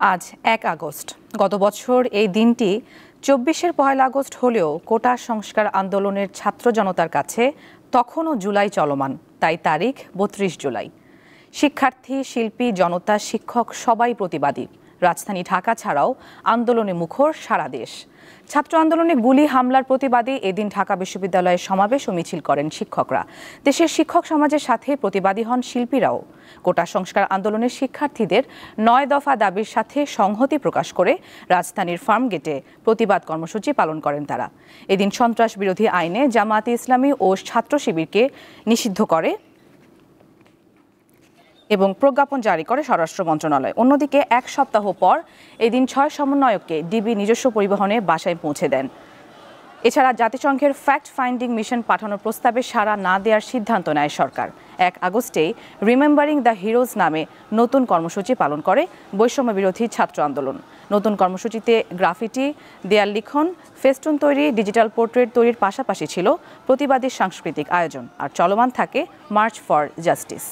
আজ ১ আগস্ট। গত বছর এই দিনটি ২৪-এর ১ আগস্ট হলেও কোটা সংস্কার আন্দোলনের ছাত্র জনতার কাছে তখনও জুলাই চলমান, তাই তারিখ ৩২ জুলাই। শিক্ষার্থী, শিল্পী, জনতা, শিক্ষক সবাই প্রতিবাদী। রাজধানী ঢাকা ছাড়াও আন্দোলনে মুখর সারা দেশ। ছাত্র আন্দোলনে গুলি হামলার প্রতিবাদে এদিন ঢাকা বিশ্ববিদ্যালয়ে সমাবেশ ও মিছিল করেন শিক্ষকরা। দেশের শিক্ষক সমাজের সাথে প্রতিবাদী হন শিল্পীরাও। কোটা সংস্কার আন্দোলনের শিক্ষার্থীদের ৯ দফা দাবির সাথে সংহতি প্রকাশ করে রাজধানীর ফার্মগেটে প্রতিবাদ কর্মসূচি পালন করেন তারা। এদিন সন্ত্রাস বিরোধী আইনে জামায়াতে ইসলামী ও ছাত্র শিবিরকে নিষিদ্ধ করে এবং প্রজ্ঞাপন জারি করে স্বরাষ্ট্র মন্ত্রণালয়। অন্যদিকে ১ সপ্তাহ পর এদিন ৬ সমন্বয়ককে ডিবি নিজস্ব পরিবহনে বাসায় পৌঁছে দেন। এছাড়া জাতিসংঘের ফ্যাক্ট ফাইন্ডিং মিশন পাঠানোর প্রস্তাবে সাড়া না দেওয়ার সিদ্ধান্ত নেয় সরকার। ১ আগস্টেই রিমেম্বারিং দ্য হিরোজ নামে নতুন কর্মসূচি পালন করে বৈষম্য বিরোধী ছাত্র আন্দোলন। নতুন কর্মসূচিতে গ্রাফিটি, দেয়াল লিখন, ফেস্টুন তৈরি, ডিজিটাল পোর্ট্রেট তৈরির পাশাপাশি ছিল প্রতিবাদী সাংস্কৃতিক আয়োজন। আর চলমান থাকে মার্চ ফর জাস্টিস।